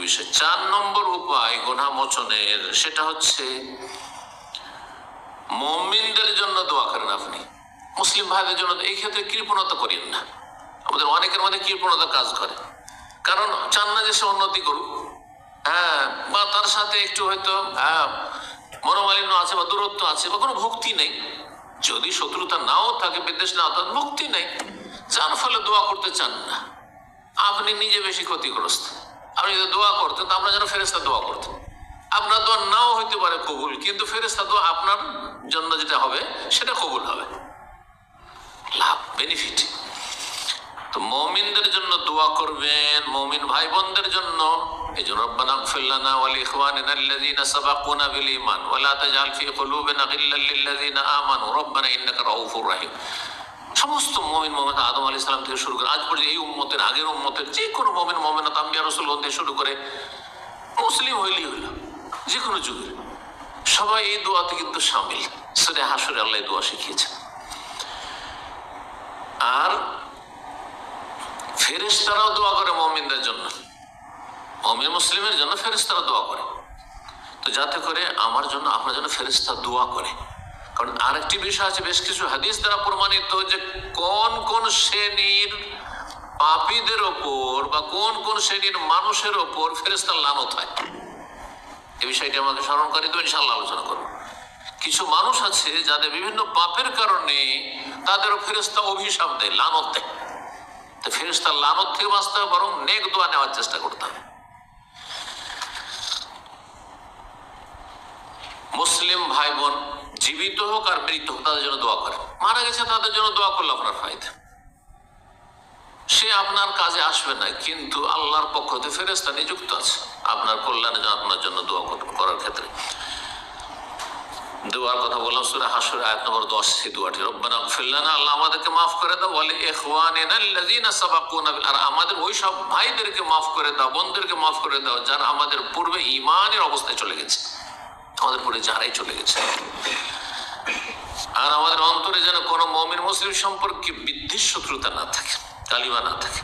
বিষয়। 4 নম্বর উপায় গুনাহ মোচনের, সেটা হচ্ছে মুমিনদের জন্য দোয়া করেন। আপনি মুসলিম ভাইদের জন্য এই ক্ষেত্রে কৃপণতা করেন না। আমাদের অনেকের মধ্যে কৃপণতা কাজ করে, কারণ চান না যে সে উন্নতি করুক, বা তার সাথে একটু হয়তো মনোমালিন্য আছে বা দূরত্ব আছে বা কোনো ভক্তি নেই। যদি শত্রুতা নাও থাকে, বিদ্বেষ নাও থাকে, ভক্তি নেই, যার ফলে দোয়া করতে চান না। আপনি নিজে বেশি ক্ষতিগ্রস্ত। আপনি যদি দোয়া করতেন তো আপনার যেন ফেরেশতা দোয়া করতেন। আপনার দোয়া নাও হইতে পারে কবুল, কিন্তু ফেরেশতা দোয়া আপনার জন্য যেটা হবে সেটা কবুল হবে, লাভ, বেনিফিট। তো মুমিনদের জন্য দোয়া করবেন, মুমিন ভাই বোনদের জন্য। এই জন্য রব্বানা ইগফির লানা ওয়া লিইখওয়ানিনা আল্লাযীনা সাবাকুনা বিল ঈমান ওয়া লা তাজআল ফী কুলুবিনা গিল্লাল লিল্লাযীনা আমানু রব্বানা ইন্নাকা রাউফুর রাহিম। সমস্ত মুমিন মুমিনাত আদম আলাইহিস সালাম থেকে শুরু করে আজ পর্যন্ত এই উম্মতের, আগের উম্মতের যে কোনো মুমিন মুমিনাত, আম্বিয়া রাসূলগণ থেকে শুরু করে মুসলিম হইলেই হইল, যে কোনো যুগের সবাই এই দোয়াতে কিন্তু শামিল। সূরা হাশরে আল্লাহ দোয়া শিখিয়েছেন। আর ফেরেশতারাও দোয়া করে মুমিনদের জন্য, মুমিন মুসলিমের জন্য ফেরেশতারা দোয়া করে। তো যাতে করে আমার জন্য, আপনার জন্য ফেরেশতা দোয়া করে। কারণ আরেকটি বিষয় আছে, বেশ কিছু হাদিস দ্বারা প্রমাণিত, যে কোন কোন শ্রেণীর পাপীদের ওপর বা কোন কোন শ্রেণীর মানুষের ওপর ফেরেশতার লানত হয়। এই বিষয়টি আমাকে স্মরণ করে তো ইনশাআল্লাহ আলোচনা করব। কিছু মানুষ আছে যাদের বিভিন্ন পাপের কারণে তাদেরও ফেরেশতা অভিশাপ দেয়, লানত দেয়। তো ফেরেশতার লানত থেকে বাঁচতে হবে, বরং নেক দোয়া নেওয়ার চেষ্টা করতে হবে। মুসলিম ভাই বোন জীবিত হোক আর মৃত হোক, তাদের জন্য দোয়া করে। মারা গেছে, তাদের জন্য দোয়া করলে আপনার ফায়দা। সে আপনার কাজে আসবে না, কিন্তু আল্লাহর পক্ষ থেকে ফেরেশতা নিযুক্ত আছে আপনার কল্যাণে, আপনার জন্য দোয়া করার ক্ষেত্রে। দোয়ার কথা বললাম সূরা হাশর আয়াত নম্বর 10, সেই দোয়াটি রব্বানা ইগফির লানা, আল্লাহ আমাদেরকে মাফ করে দাও, ওয়া লিইখওয়ানিনা আল্লাযীনা সাবাকুনা বিল, আর আমাদের ওই সব ভাইদেরকে মাফ করে দাও, বোনদেরকে মাফ করে দাও যারা আমাদের পূর্বে ঈমানের অবস্থায় চলে গেছে, আমাদের পূর্বে যারাই চলে গেছে। আর আমাদের অন্তরে যেন কোনো মুমিন মুসলিম সম্পর্কে বিদ্বেষ, শত্রুতা না থাকে, কালিমা না থাকে।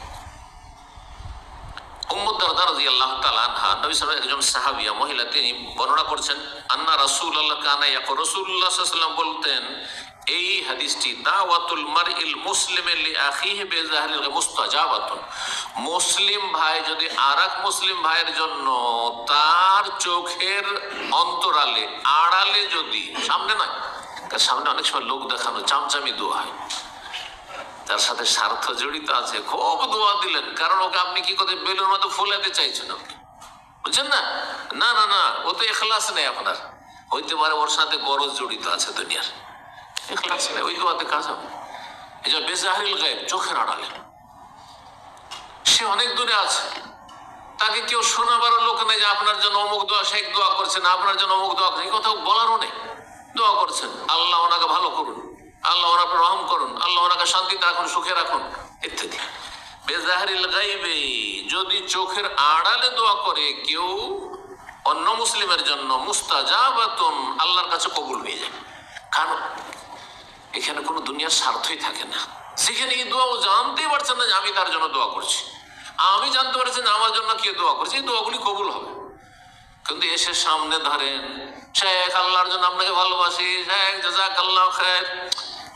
উম্মু দারদা রাদিয়াল্লাহু তাআলা আনহা, নবী সাল্লাল্লাহু আলাইহি ওয়াসাল্লাম, একজন সাহাবিয়া মহিলা, তিনি বর্ণনা করছেন, আন্না রাসূলুল্লাহ কানা ইয়াকুল, রাসূলুল্লাহ সাল্লাল্লাহু আলাইহি ওয়াসাল্লাম বলতেন, এই হাদিসটি, দাওয়াতুল মারইল মুসলিমি লিআখিহি বিযাহরিল মুস্তাজাবাতুন, মুসলিম ভাই যদি আরেক মুসলিম ভাইয়ের জন্য তার চোখের অন্তরালে, আড়ালে, যদি সামনে নয়, তার সামনে অনেক সময় লোক দেখানো চামচামি দোয়া হয়, তার সাথে স্বার্থ জড়িত আছে, খুব দোয়া দিলেন, কারণ ওকে আপনি কি করতে বেলুর মতো ফুলাতে চাইছেন, আপনি বুঝছেন না, না না না, ও তো ইখলাস নেই আপনার, হইতে পারে ওর সাথে গরজ জড়িত আছে দুনিয়ার, ইখলাস নেই, ওই দোয়াতে কাজ হবে। এই যে বেজাহরিল গায়ব, চোখের আড়ালে, সে অনেক দূরে আছে, তাকে কেউ শোনাবারও লোক নেই যে আপনার জন্য অমুক দোয়া, শেখ দোয়া করছেন, আপনার জন্য অমুক দোয়া করছেন, এই কথা বলারও নেই। দোয়া করছেন, আল্লাহ ওনাকে ভালো করুন, আল্লাহ ওনাকে রহম করুন, আল্লাহ ওনাকে শান্তিতে রাখুন, সুখে রাখুন, ইত্যাদি। বেজাহরিল গায়বে, যদি চোখের আড়ালে দোয়া করে কেউ অন্য মুসলিমের জন্য, মুস্তাজাবাতুন, আল্লাহর কাছে কবুল হয়ে যায়। কারণ এখানে কোনো দুনিয়ার স্বার্থই থাকে না। সেখানে এই দোয়া ও জানতেই পারছেন না যে আমি তার জন্য দোয়া করছি, আমি জানতে পারছি না আমার জন্য কে দোয়া করছে, এই দোয়াগুলি কবুল হবে। কিন্তু এসে সামনে ধরেন, শেখ আল্লাহর জন্য আপনাকে ভালোবাসি, শেখ জাযাকাল্লাহু খায়র,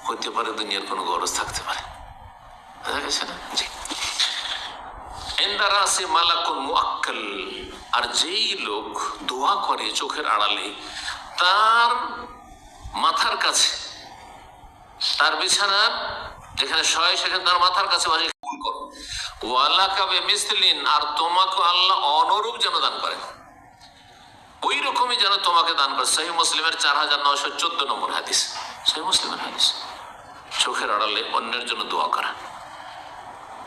হইতে পারে দুনিয়ার কোনো গরজ থাকতে পারে, বুঝা গেছে না? জি। ইনদা রাসি মালাকুন মুআক্কাল, আর যেই লোক দোয়া করে চোখের আড়ালে, তার মাথার কাছে, তার বিছানার যেখানে শয় সেখানে তার মাথার কাছে বসে কবুল করো। ওয়ালাকা বিমিসলিন, আর তোমাকে আল্লাহ অনুরূপ যেন দান করে, ওই রকমই যেন তোমাকে দান করে। সহিহ মুসলিমের 4914 নম্বর হাদিস, সহিহ মুসলিমের হাদিস। চোখের আড়ালে অন্যের জন্য দোয়া করা।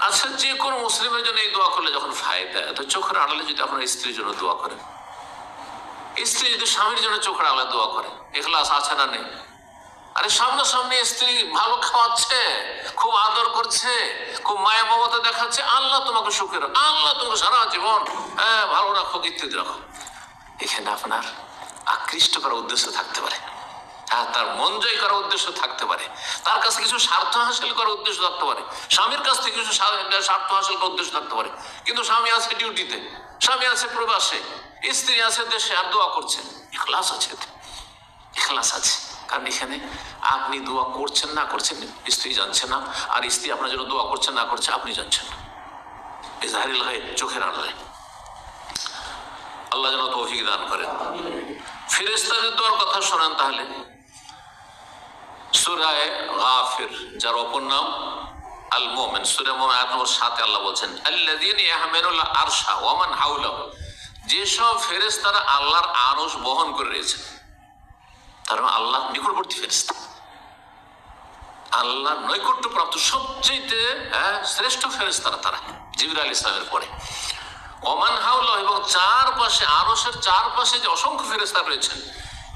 আচ্ছা, যে কোনো মুসলিমের জন্য এই দোয়া করলে যখন ফায়দা, তো চোখের আড়ালে যদি আপনার স্ত্রীর জন্য দোয়া করেন, স্ত্রী যদি স্বামীর জন্য চোখের আড়ালে দোয়া করে, ইখলাস আছে না নেই? আরে সামনাসামনি স্ত্রী ভালো খাওয়াচ্ছে, খুব আদর করছে, খুব মায়া মমতা দেখাচ্ছে, আল্লাহ তোমাকে সুখের, আল্লাহ তোমাকে সারা জীবন ভালো রাখো, ইত্যাদি রাখো। এখানে আপনার আকৃষ্ট করার উদ্দেশ্য থাকতে পারে, তার মন জয় করার উদ্দেশ্য থাকতে পারে, তার কাছে কিছু স্বার্থ হাসিল করার উদ্দেশ্য থাকতে পারে, স্বামীর কাছ থেকে কিছু স্বার্থ হাসিল করার উদ্দেশ্য থাকতে পারে। কিন্তু স্বামী আজকে ডিউটিতে, স্বামী আছে প্রবাসে, স্ত্রী আছে দেশে, আর দোয়া করছেন, ইখলাস আছে, ইখলাস আছে। কারণ এখানে আপনি দোয়া করছেন না করছেন স্ত্রী জানছে না, আর স্ত্রী আপনার জন্য দোয়া করছেন না করছে আপনি জানছেন না। ইজহারিল গায়ব, চোখের আড়ালে। আল্লাহ যেন তৌফিক দান করেন। ফেরেশতাদের দোয়ার কথা শোনেন তাহলে। সূরা গাফির, যার অপর নাম আল মুমিন, সূরা মুমিন আয়াত নম্বর 7 আল্লাহ বলছেন আল্লাযীনা ইয়াহমিলুল আরশা ওয়া মান হাওলাহু, যেসব ফেরেশতারা আল্লাহর আরশ বহন করে রয়েছে, তারা আল্লাহ নিকটবর্তী ফেরেশতা, আল্লাহর নৈকট্যপ্রাপ্ত সবচেয়ে শ্রেষ্ঠ ফেরেশতারা তারা, জিবরাইল আলাইহিস সালামের পরে। ওমান হাওলাহু, এবং চারপাশে, আরশের চারপাশে যে অসংখ্য ফেরেশতা রয়েছেন,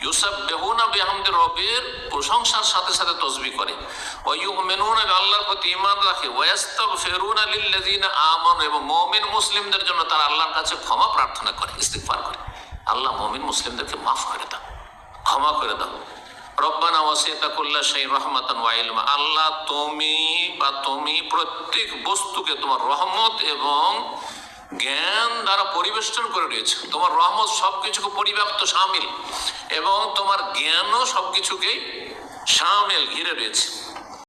ইউসাব্বিহুনা বিহামদি রাব্বির, প্রশংসার সাথে সাথে তাসবিহ করে, ওয়া ইউমিনুনা আল্লাহর প্রতি ঈমান রাখে, ওয়া ইস্তাগফিরুনা লিল্লাযিনা আমানু, এবং মুমিন মুসলিমদের জন্য তারা আল্লাহর কাছে ক্ষমা প্রার্থনা করে, ইস্তিগফার করে, আল্লাহ মুমিন মুসলিমদেরকে মাফ করে দাও, ক্ষমা করে দাও। রব্বানা ওয়াসি'তা কুল্লা শাইইন রাহমাতান ওয়া ইলমা, আল্লাহ তুমি প্রত্যেক বস্তুকে তোমার রহমত এবং জ্ঞান দ্বারা পরিবেষ্টন করে রয়েছে। তোমার রহমত সবকিছুকে পরিব্যাপ্ত, শামিল, এবং তোমার জ্ঞানও সবকিছুকেই শামিল, ঘিরে রয়েছে।